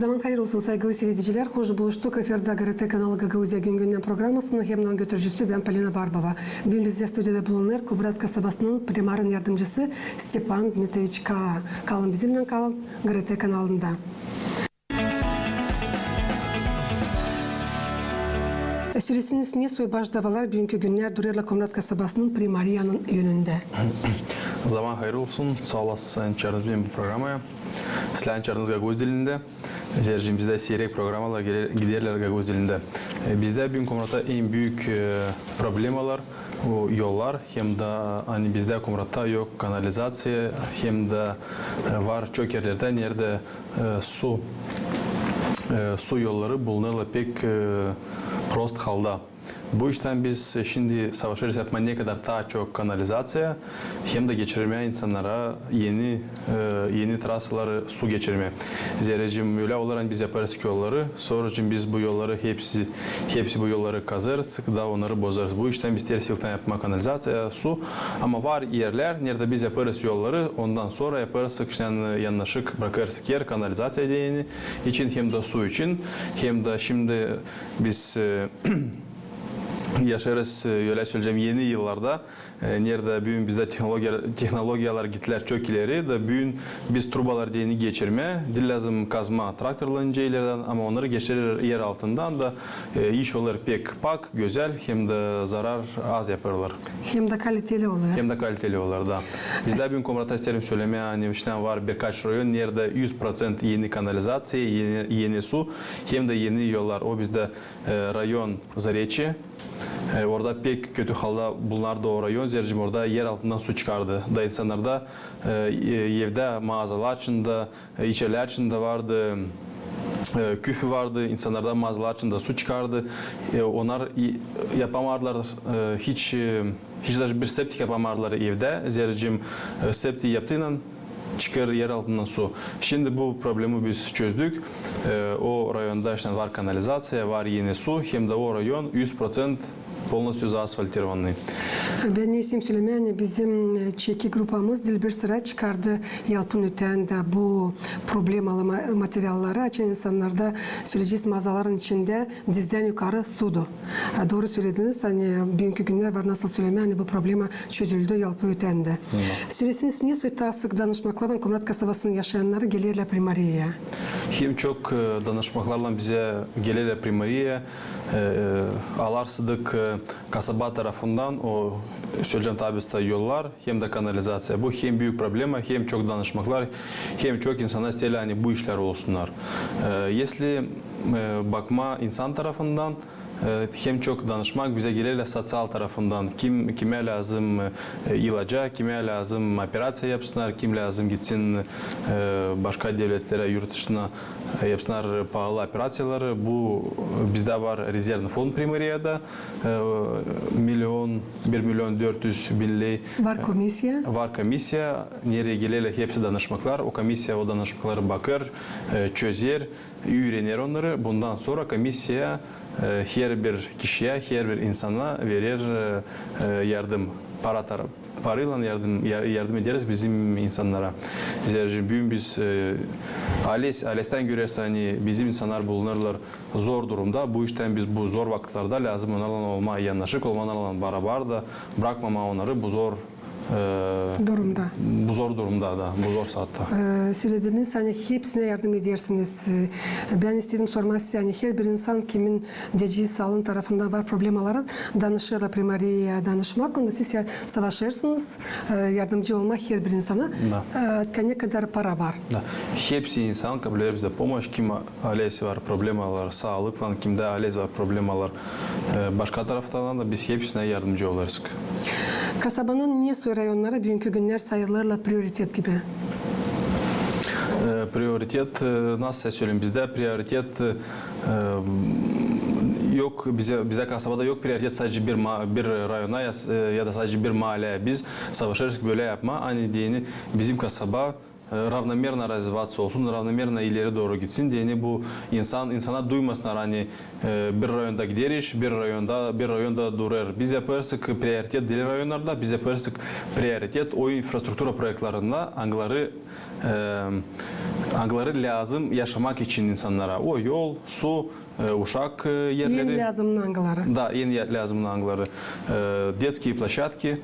Zaman hayır olsun saygılı seyirciler. Hoş buluştuk. Eferde GRT kanalı Gagauzya Gün programmasının hemden götürücüsü ben Polina Barbova. Bugün bizde stüdyoda bulunur Kubrat kasabasının primarın yardımcısı Stepan Dmitrievich Kara. Kalın bizimle kalın GRT kanalında. Söylesiniz ne soybaş davalar bugünkü günler Durerla Kubrat kasabasının primariyanın yönünde. Zaman hayırlı olsun. Sağ olasın sayın çağrınız benim bu programaya. Sizlerin çağrınız Gagauz dilinde. Bizde seyrek programalar giderler Gagauz dilinde. Bizde bugün Kumrat'ta en büyük problemalar o yollar. Hem de hani bizde Kumrat'ta yok kanalizasyon hem de var çok yerlerde nerede su yolları bulunurlar pek prost halda. Bu işten biz şimdi savaşırız yapma ne kadar daha çok kanalizasyon hem de geçirmeye insanlara yeni trasaları su geçirmeye. Zerrecim öyle olarak biz yaparız ki yolları. Sonracım biz bu yolları hepsi bu yolları kazarız da onları bozarız. Bu işten biz ters yıldan yapma kanalizasyon su ama var yerler nerede biz yaparız yolları ondan sonra yaparız yanlışlık bırakırız yer kanalizasyon dediğini için hem de su için hem de şimdi biz yaşarız öyle söyleyeceğim yeni yıllarda nerede bugün bizde teknolojiyalar gittiler çok ileri de bugün biz trubalar diyeni geçirme dil lazım kazma traktörlerin şeylerden ama onları geçirir yer altından da iş olur pek pak güzel hem de zarar az yaparlar. Hem de kaliteli oluyor. Hem de kaliteli olur da. Bizde bugün Kumrat'ta isterim söylemeye hani işte var birkaç rayon nerede 100% yeni kanalizasyon, yeni su hem de yeni yollar. O bizde rayon Zareçi. Orada pek kötü halda bunlar da o rayon zercim orada yer altından su çıkardı. Da insanlar da evde mağazalar içinde, içeriler içinde vardı. Küfü vardı, insanlardan mağazalar içinde su çıkardı. Onlar yapamadılar hiç de bir septik yapamadılar evde. Zercim septik yaptığıyla çıkar yer altından su. Şimdi bu problemi biz çözdük. O rayonda işte var kanalizasyon, var yeni su. Hem de o rayon 100% полностью заасфальтированный. Ben isim Süleyman, bizim Çeki grupamız bir sıra çıkardı Yalpın Öten'de bu problemalı materyalları açan insanlarda söyleyeceğiz mağazaların içinde dizden yukarı sudu. Doğru söylediniz. Hani bugünkü günler var nasıl Süleyman bu problema çözüldü Yalpın Öten'de. Söylesiniz niye soyta sık danışmaklardan Kumrat kasabasının yaşayanları gelirler primariye? Hem çok danışmaklarla bize gelirler primariye. Alarsıdık kasaba tarafından o söyleyeceğim tabi yollar hem de kanalizasyon. Bu hem büyük problema hem çok danışmaklar hem çok insanlar istiyorlar hani bu işler olsunlar. Если bakma insan tarafından hem çok danışmak bize gelirler sosyal tarafından kime lazım ilaca, kime lazım operasyon yapsınlar, kim lazım gitsin başka devletlere yurt dışına yapsınlar pahalı operasyonları. Bu bizde var rezervli fon primariyada 1.400.000 lei. Var komisya. Var komisya. Nereye gelirler hepsi danışmaklar. O komisya o danışmakları bakar, çözer, öğrenir onları. Bundan sonra komisya her bir kişiye, her bir insana verir yardım, parayla yardım ederiz bizim insanlara. Bugün biz ALES'ten görürüz hani bizim insanlar bulunurlar zor durumda. Bu işten biz bu zor vakitlerde lazım onlarla olma yanlışlık olmalarla beraber da bırakmama onları bu zor durumda. Bu zor durumda da, bu zor saatte. Söylediniz hani hepsine yardım edersiniz. Ben istedim sormak size hani her bir insan kimin deci sağlığın tarafından var problemaları danışırlar primariye danışmak. Onda siz savaşırsınız yardımcı olmak her bir insana. Ne kadar para var? Da. Hepsi insan kabul eder bizde pomoş. Kim ailesi var problemalar sağlıkla, kimde ailesi var problemalar başka taraftan da biz hepsine yardımcı oluruz. Kasabanın niye soy rayonları bugünkü günler sayılarla prioritet gibi? Prioritet nasıl söyleyeyim bizde prioritet yok bize kasabada yok prioritet sadece bir rayona ya da sadece bir mahalleye biz savaşırız böyle yapma hani diyeni bizim kasaba равномерно развиваться olsun, равномерно ileri doğru gitsin diye bu insana duymasınlar hani bir rayonda gideriz, bir rayonda durur. Biz yaparız prioritet deli rayonlarda, biz yaparız prioritet o infrastruktura proyektlerinde angları Angları lazım yaşamak için insanlara. O yol, su, uşak yerleri. En lazım angları. Da, en lazım angları. Детские площадки.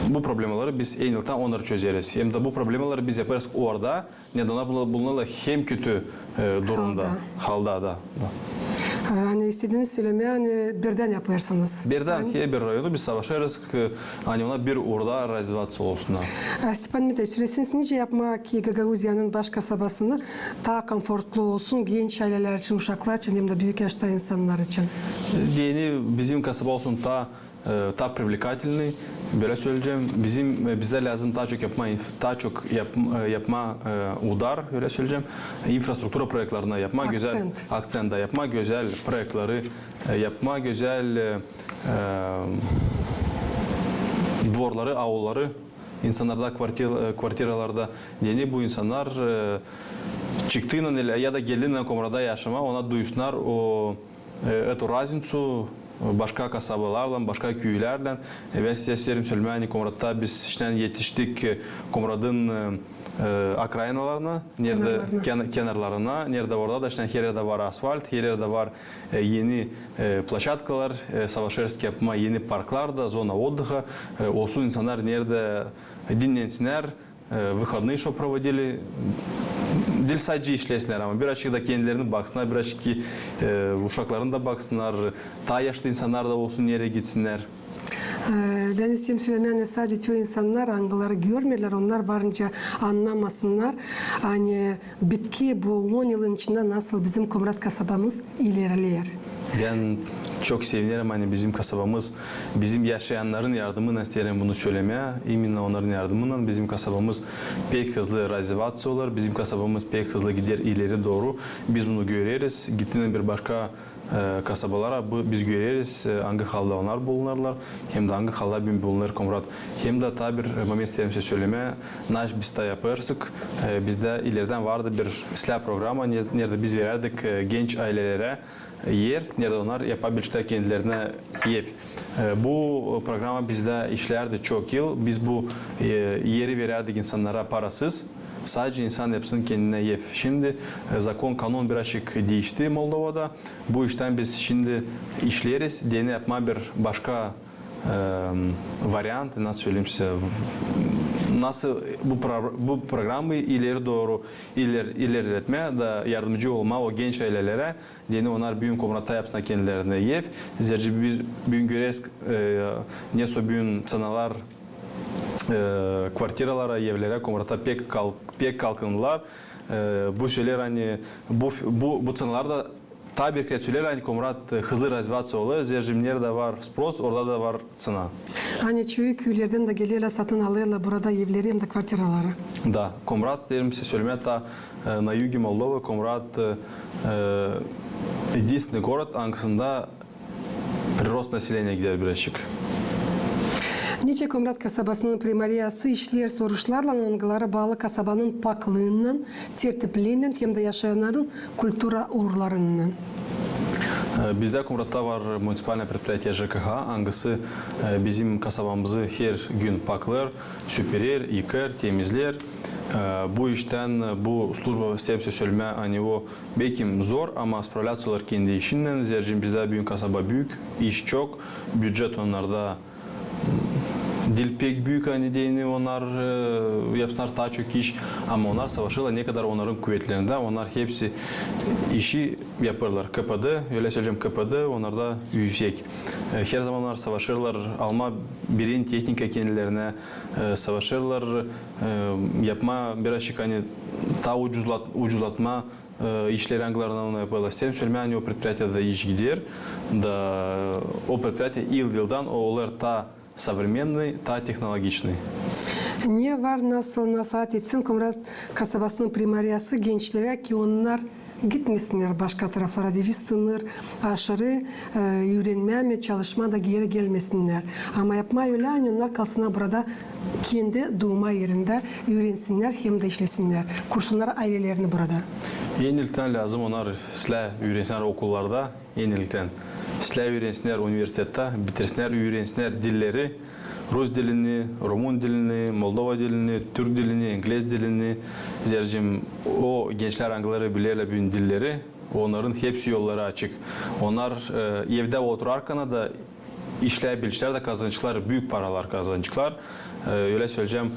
Bu problemaları biz en yıldan onları çözeriz. Hem de bu problemaları biz yaparız orada. Neden bunlarla hem kötü durumda, halda da. Hani istediğiniz söylemeye hani birden yaparsınız. Birden bir rayonu biz savaşırız ki hani ona bir orada развиваться olsun. Stepan Miteç, süresiniz nice yapmak ki Gagavuzya'nın baş kasabasını daha konfortlu olsun genç aileler için, uşaklar için hem de büyük yaşta insanlar için. Yeni bizim kasaba olsun daha привлекательный. Böyle söyleyeceğim. Bize lazım daha çok yapma udar öyle söyleyeceğim. İnfrastruktura projelerine yapma güzel akcent da yapma güzel projeleri yapma güzel dvorları, avluları insanlarda kvartiralarda yeni bu insanlar çıktığında ya da geldiğinde komrada yaşama ona duysunlar o эту разницу başka kasabalarla, başka köylerle. Ben size söyleyeyim, hani Komrat'ta biz işte yetiştik Komrat'ın akraynalarına, kenarlarına, nerede orada da işte her yerde var asfalt, her yerde var yeni площадкалар, savaşırız yapma yeni parklar da, zona отдыха, olsun insanlar nerede dinlensinler, выходные что проводили. Dil sadece işlesinler ama birazcık da kendilerine baksınlar, birazcık ki uşaklarına da baksınlar, daha yaşlı insanlar da olsun yere gitsinler. Ben istiyorum söylemeye sadece o insanlar angıları görmüyorlar, onlar varınca anlamasınlar. Hani bitki bu 10 yılın içinde nasıl bizim Komrat kasabamız ilerler. Ben çok sevinirim hani bizim kasabamız, bizim yaşayanların yardımıyla isterim bunu söylemeye. Eminle onların yardımıyla bizim kasabamız pek hızlı развиваться olur, bizim kasabamız pek hızlı gider ileri doğru. Biz bunu görürüz. Gittiğinde bir başka kasabalara biz görürüz hangi halde onlar bulunurlar, hem de hangi halde bulunur Komrat. Hem de tabi bir moment isterim size söylemeye. Naş biz de yaparsak, bizde ileriden vardı bir silah programı, nerede biz verirdik genç ailelere yer, nerede onlar yapabilecekler kendilerine ev. Bu programa bizde işlerdi çok yıl. Biz bu yeri verirdik insanlara parasız. Sadece insan yapsın kendine ev. Şimdi kanun birazcık değişti Moldova'da. Bu işten biz şimdi işleriz. Yeni yapma bir başka varyant, nasıl söyleyeyim size, nasıl bu programı ileri doğru ilerletmeye da yardımcı olma o genç ailelere, yeni onlar büyük Komrat'ta yapsınlar kendilerine ev. Zerce biz büyük görürüz, neso büyük sanalar kvartiralara, evlere Komrat'ta pek kalkındılar. Bu şeyler hani bu sanalar da tabi ki söyler hani Komrat hızlı развиваться olur. Zercimler de var spros, orada da var cena. Hani çoğu köylerden de geliyorlar, satın alıyorlar burada evleri hem de kvartiraları. Da, Komrat derim size söylemeye ta на юге Молдовы Komrat единственный город, ankısında прирост населения gider birazcık. Nice Komrat kasabasının primariyası işler soruşlarla angılara bağlı kasabanın paklığından, tertipliğinden hem de yaşayanların kultura uğurlarından. Bizde Komrat'ta var municipal предприятие ЖКХ, hangisi bizim kasabamızı her gün paklar, süpürür, yıkar, temizler. Bu işten, bu служба sistemse söyleme, hani o belki zor ama spravляться olur kendi işinden. Zercim bizde büyük kasaba büyük, iş çok, budget onlarda dil pek büyük hani deyini onlar yapsınlar daha çok iş ama onlar savaşırlar ne kadar onların kuvvetlerinde onlar hepsi işi yaparlar. Kapıda öyle söyleyeceğim kapıda onlar da yüksek. Her zamanlar savaşırlar alma birin teknika kendilerine savaşırlar yapma birazcık hani daha ucuzlatma işleri anglarından onu yapıyorlar. Sistem söyleme hani o предприятияda iş gider da o предприятие yıldan onlar ta современный, ta технологичный. Ne var nasıl nasihat etsin Komrat kasabasının primariyası gençlere ki onlar gitmesinler başka taraflara diye sınır aşırı öğrenmeye ve çalışma da geri gelmesinler. Ama yapma öyle onlar kalsınlar burada kendi doğma yerinde öğrensinler hem de işlesinler. Kursunlar ailelerini burada. Yenilikten lazım onlar silah öğrensinler okullarda yenilikten. Silah öğrensinler üniversitede, bitirsinler öğrensinler dilleri. Rus dilini, Rumun dilini, Moldova dilini, Türk dilini, İngiliz dilini, zercim o gençler hangileri bilirler bütün dilleri, onların hepsi yolları açık. Onlar evde oturarken da işleyebilirler de kazançlar, büyük paralar kazançlar. Öyle söyleyeceğim,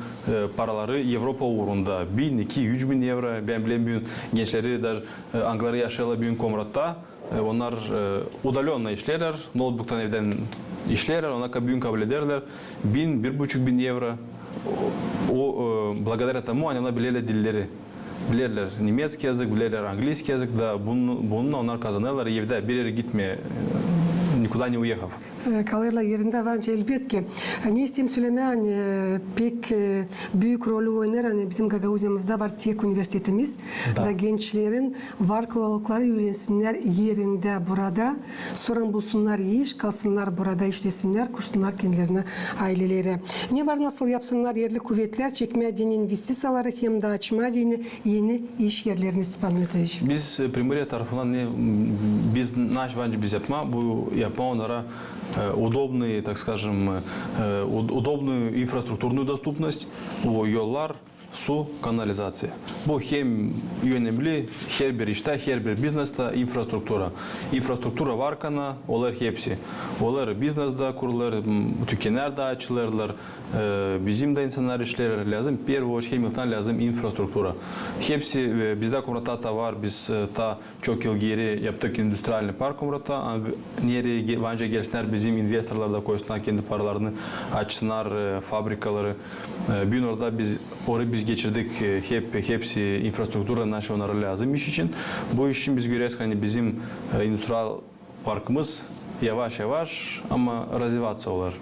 paraları Avrupa uğrunda 1000, 2, 3 bin euro. Ben bilemiyorum gençleri de hangileri yaşıyorlar büyük komratta. Onlar udalенно işlerler, notebook'tan evden işlerler, ona büyük kabul ederler. 1000, 1,5 bin euro. O благодаря тому они bilirler dilleri. Bilirler Немецкий языk, bilirler английский языk da bununla onlar kazanırlar. Evde bir yere gitmeye, никуда не уехав. Kalırlar yerinde varınca elbette. Ne isteyeyim söylemeyen pek büyük rolü oynar. Hani bizim Gagavuzya'mızda var TİEK Üniversitetimiz. Da gençlerin var kolaylıkları öğrensinler yerinde burada. Sorun bulsunlar iş, kalsınlar burada işlesinler, kursunlar kendilerine, aileleri. Ne var nasıl yapsınlar yerli kuvvetler, çekme dini investisiyaları hem de açma dini yeni iş yerlerini Stepan Dmitrievich. Biz Primorye tarafından biz yapma onlara удобные, так скажем, удобную инфраструктурную доступность, yollar, su, kanalizasyon. Bu hem önemli, her bir işte, her bir bizneste infrastruktura. İnfrastruktura varken onlar hepsi. Onlar bizneste kurulur, dükkanlar da açılırlar, bizim de insanlar işler lazım. Первую очередь lazım infrastruktura. Hepsi bizde Komrat'ta var, biz ta çok yıl geri yaptık endüstriyel park Komrat'ta. Nereye bence gelsinler bizim investorlar da koysunlar kendi paralarını açsınlar, fabrikaları. Bir orada biz geçirdik hepsi infrastruktura naşı onlara lazım iş için. Bu iş için biz görüyoruz hani bizim endüstriyel parkımız yavaş yavaş ama развиваться olur.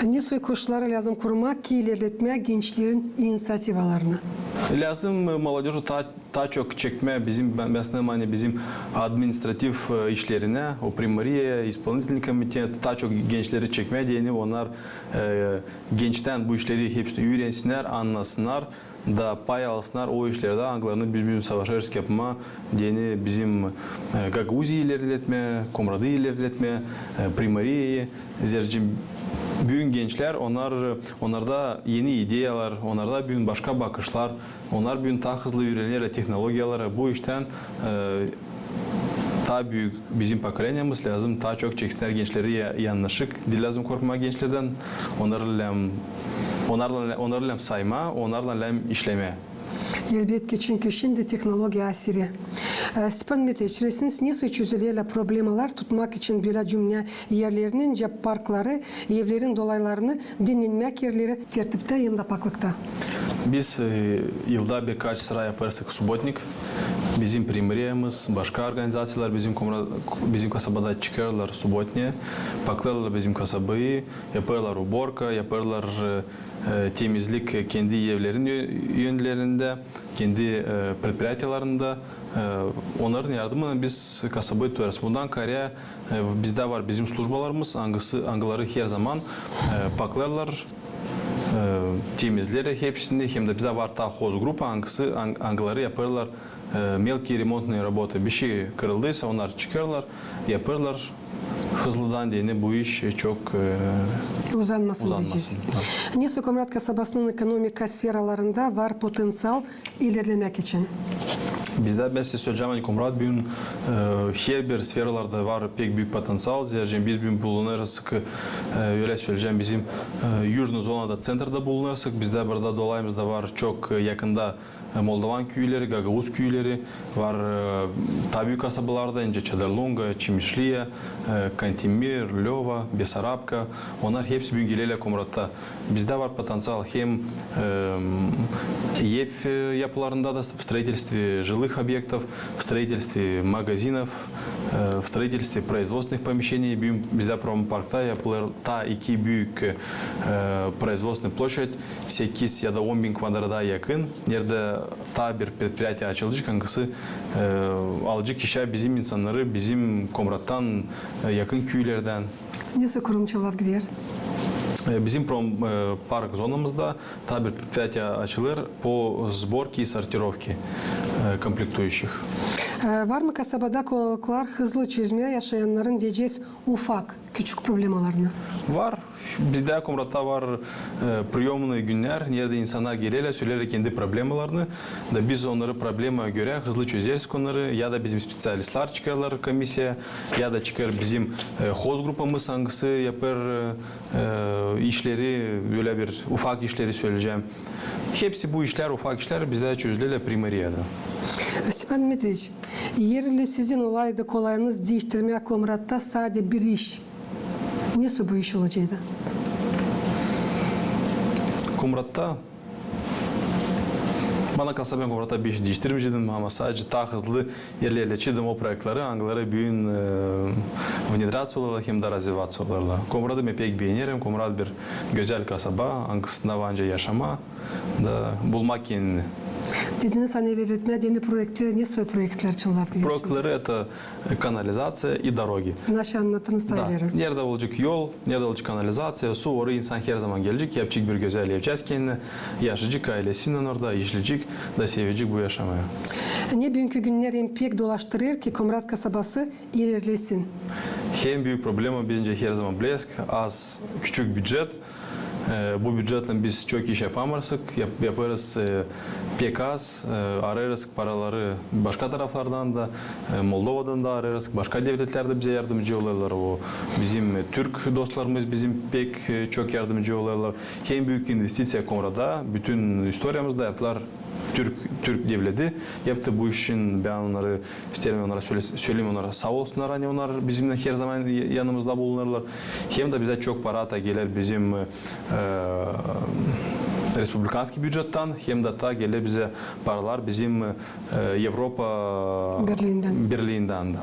Ne soy koşulları lazım kurmak ki ilerletmek gençlerin inisiyativalarını? Lazım молодежи daha çok çekme bizim administratif işlerine, o primariye, исполнительный комитет daha çok gençleri çekme diyeni onlar gençten bu işleri hepsini öğrensinler, anlasınlar da pay alsınlar o işlerde anglarını bizim savaşırız yapma diyeni bizim Gagavuzya'yı ilerletme, Komrat'ı ilerletme, primariyeyi, zercim büyük gençler onlarda yeni ideyalar, onlarda büyük başka bakışlar, onlar büyük daha hızlı öğrenirler teknolojiyaları. Bu işten daha büyük bizim pokoleniямız lazım. Daha çok çeksinler gençleri yanlışlık. Dil lazım korkma gençlerden. Onlarla sayma, onlarla işleme. Elbette çünkü şimdi teknoloji asiri. Stepan Dmitrievich, resiniz nasıl çözülüyorlar problemalar tutmak için böyle cümle yerlerinin cep parkları, evlerin dolaylarını dinlenmek yerleri tertipte hem de paklıkta. Biz yılda birkaç sıra yaparsak subotnik. Bizim primariyemiz, başka organizasyonlar bizim kasabada çıkarlar subotniye, paklarlar bizim kasabayı, yaparlar uborka, yaparlar temizlik kendi evlerin yönlerinde, kendi предприятияlarında. Onların yardımıyla biz kasabayı tutarız. Bundan kare bizde var bizim службаларımız, angıları her zaman paklarlar. Temizleri hepsinde hem de bizde var ta хоз grupa angıları yaparlar. Mелкие ремонтные работы. Bir şey kırıldıysa onlar çıkarlar, yaparlar. Hızlıdan diyene bu iş çok uzanmasın diyeceğiz. Niso Komrat kasabasının ekonomik sferalarında var potansiyel ilerlemek için. Bizde ben size söyleyeceğim hani Komrat bugün her bir sferalarda var pek büyük potansiyel. Zercem biz bugün bulunuruz ki öyle söyleyeceğim bizim Южный zonada, centerda bulunuruz. Bizde burada dolayımızda var çok yakında Moldovan köyleri, Gagavuz köyleri var. Ta büyük kasabalarda ince Çadarlunga, Çimişliye, Kantimir, Lova, Besarabka. Onlar hepsi bugün geliyorlar Komrat'ta. Bizde var potansiyel hem ev yapılarında da в строительстве жилых объектов, в строительстве магазинов, в строительстве производственных помещений. Bizde Pромpark'ta yapılır ta iki büyük производственная площадь, 8 ya da 10 bin kvadrata yakın. Nerede ta bir предприятие açılacak, hangisi alacak kişi bizim insanları, bizim Komrat'tan yakın köylerden. Nasıl kurumçalar gider? Bizim парк zonamızda ta bir предприятие açılır по сборке и сортировке комплектующих. Var mı kasabada kolaylıklar hızlı çözmeye yaşayanların diyeceğiz ufak, küçük problemalarını? Var. Bizde Komrat'ta var priyomlu günler. Nerede insanlar geliyorlar, söylerler kendi problemalarını. Da biz onları problema göre hızlı çözeriz onları. Ya da bizim spesyalistler çıkarlar komisya. Ya da çıkar bizim hoz grupamız hangisi yapar işleri, böyle bir ufak işleri söyleyeceğim. Hepsi bu işler, ufak işler bizde çözülüyor primariyada. Stepan Dmitrievich, yerli sizin olayda kolayınız değiştirmeye Komrat'ta sadece bir iş. Nasıl bu iş olacaktı? Komrat'ta bana kalsa ben Komrat'ta bir iş değiştirmeyecektim ama sadece daha hızlı ilerleyeceğim o projeleri, hangileri büyün внедраться olurlar hem de развиваться olurlar. Komrat'ı ben pek beğenirim. Komrat bir güzel kasaba, hangisinde bence yaşama da bulmak kendini. Dediniz hani ilerletme, yeni projeler, ne soy projeler için laf ediyorsunuz? Projeleri это канализация и дороги. Nasıl anlatınız da Da. ileri? Nerede olacak yol, nerede olacak kanalizasyon, su oraya insan her zaman gelecek, yapacak bir güzel yapacağız kendine, yaşayacak ailesinden orada, işleyecek, da sevecek bu yaşamaya. Ne bugünkü günler pek dolaştırır ki Komrat kasabası ilerlesin? En büyük problemi bence her zaman blesk, az küçük bütçet. Bu bütçetle biz çok iş yapamazsak, yaparız pek az, ararız paraları başka taraflardan da, Moldova'dan da ararız, başka devletler de bize yardımcı oluyorlar. O bizim Türk dostlarımız bizim pek çok yardımcı oluyorlar. En büyük investisiya Komrat'ta, bütün historiyamızda yaptılar. Türk devleti yaptı bu işin, ben onları isterim, onlara söyleyeyim, onlara sağ olsunlar, hani onlar bizimle her zaman yanımızda bulunurlar. Hem de bize çok para da gelir bizim Respublikanski bütçetten, hem de ta gelir bize paralar bizim Avrupa Birliği'nden de.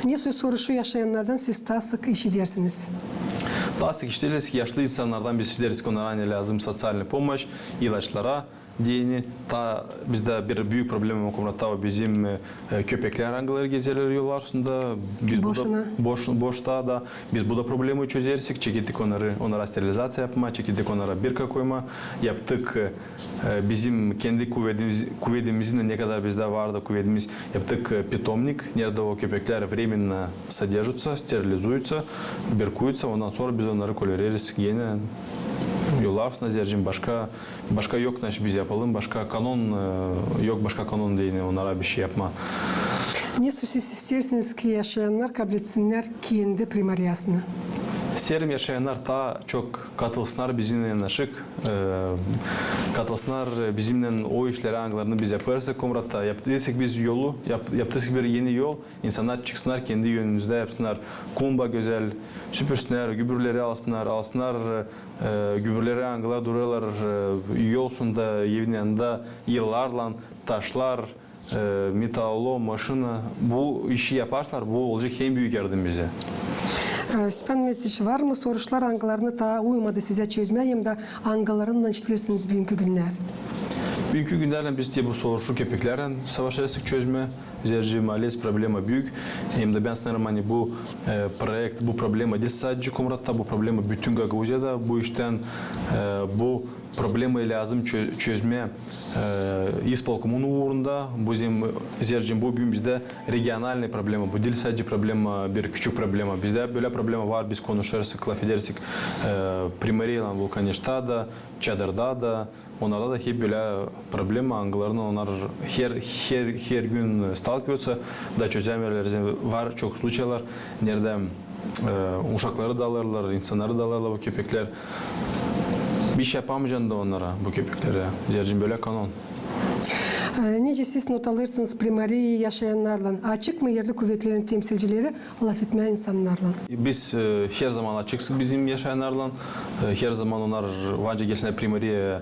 Ne soru şu yaşayanlardan siz daha sık işitirsiniz? Daha sık işleriz ki yaşlı insanlardan biz işleriz ki onlara hani lazım sosyal pomoş, ilaçlara diyeni. Ta bizde bir büyük problem Komrat'ta bizim köpekler hangileri gezerler yol arasında. Biz boşta da biz bu da problemi çözersek çekildik onlara sterilizasyon yapma, çekildik onlara birka koyma yaptık. Bizim kendi kuvvetimizin ne kadar bizde vardı kuvvetimiz yaptık питомник, nerede o köpekler временно содержатся, стерилизуются, birkuyutsa ondan sonra biz onları koloreriz yine. Yollar arasında zercim başka yok biz yapalım, başka kanun yok, başka kanun değil, onlara bir şey yapma. Ne siz istersiniz ki yaşayanlar kabul etsinler kendi primariyasını? İsterim yaşayanlar daha çok katılsınlar bizimle yanaşık, katılsınlar bizimle o işleri hangilerini biz yaparsak Komrat'ta yaptıysak biz yolu, yaptıysak bir yeni yol, insanlar çıksınlar kendi yönümüzde yapsınlar, kumba güzel, süpürsünler, gübürleri alsınlar gübürleri hangiler duruyorlar yolsunda, evin yanında yıllarla taşlar, metallo, maşına, bu işi yaparlar, bu olacak en büyük yardım bize. Stepan Dmitrievich, var mı sorular hangilerini daha uymadı size çözmeye hem de hangilerini işlersiniz bugünkü günler? Bugünkü günlerle biz bu soruşu köpeklerle savaşırsak çözme, zerci maalesef problema büyük. Hem de ben sanırım hani bu proje, bu problema değil sadece Komrat'ta, bu problema bütün Gagavuzya'da. Bu işten bu problemi lazım çözmeye İspolkomun uğrunda. Bu zercim bu bizde regional problema. Bu değil sadece problema, bir küçük problema. Bizde böyle problema var, biz konuşursak, laf edersek Primariye'den, Vulkaniş'ta da, Çadır'da da, onlarda da hep böyle problem hangilerini onlar her gün stalkıyorsa da çözemiyorlar. Var çok случайлар, nerede uşakları da alırlar, insanları da alırlar bu köpekler. Bir şey yapamayacaksın da onlara, bu köpeklere. Zercim böyle kanun. Nece siz not alırsınız primariyi yaşayanlarla? Açık mı yerli kuvvetlerin temsilcileri laf etmeyen insanlarla? Biz her zaman açıksız bizim yaşayanlarla. Her zaman onlar vanca gelsinler primariye.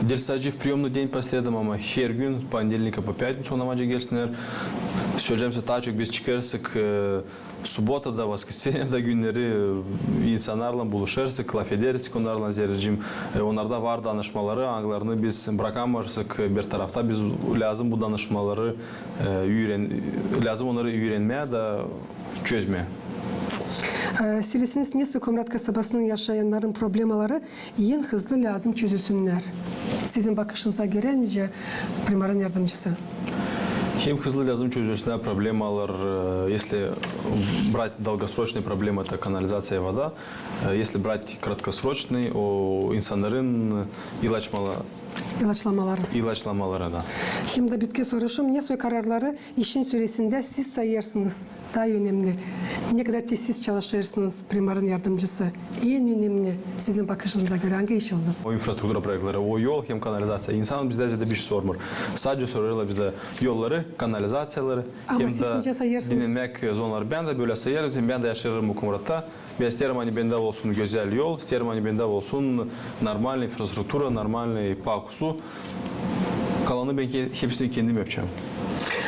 Değil sadece в приемный день последом ama her gün понедельника по пятницу ona vanca gelsinler. Söyleyeceğim size daha çok biz çıkarırsak Subota'da, Воскресенье'de günleri insanlarla buluşursak, laf edersek onlarla zercim. Onlarda var danışmaları, hangilerini biz bırakamazsak bir tarafta biz lazım bu danışmaları lazım onları öğrenmeye de çözmeye. Söylesiniz nasıl Komrat kasabasının yaşayanların problemaları en hızlı lazım çözülsünler? Sizin bakışınıza göre nice primarın yardımcısı? Hem hızlı yazım çözülüşünde проблемалар, если брать долгосрочные проблемы, это канализация и вода. Если брать краткосрочный, o insanların ilaçlamaları da. Şimdi bitki soruşum ne soy kararları işin süresinde siz sayıyorsunuz. Daha önemli. Ne kadar siz çalışırsınız primarın yardımcısı. En önemli sizin bakışınıza göre hangi iş oldu? O infrastruktura proyektleri, o yol hem kanalizasyon. İnsan bizde de bir şey sormur. Sadece soruyorlar bizde yolları, kanalizasyonları. Ama hem siz de ince sayıyorsunuz. dinlenmek zonları. Ben de böyle sayarım. Ben de yaşarım bu kumrata. Ben isterim hani bende olsun güzel yol, isterim hani bende olsun normal infrastruktura, normal pakusu. Kalanı ben hepsini kendim yapacağım.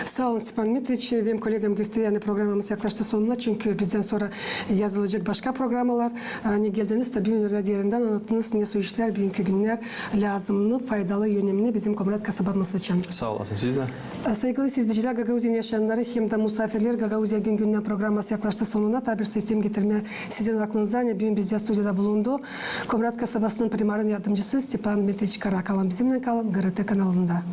Sağ olun Stepan Mitriç. Benim kolegam gösteriyor. Yani programımız yaklaştı sonuna. Çünkü bizden sonra yazılacak başka programlar. Hani geldiniz tabii üniversite yerinden anlattınız. Ne su işler, bugünkü günler lazımlı, faydalı, önemli bizim Komrat kasabamız için. Sağ olasın. Siz de. Sevgili izleyiciler, Gagauzya yaşayanları hem de misafirler Gagauzya günden programımız yaklaştı sonuna. Tabi sistem getirme sizin aklınıza. Ne bugün bizde stüdyoda bulundu. Komrat kasabasının primarın yardımcısı Stepan Mitriç Karakalan bizimle kalın. GRT kanalında.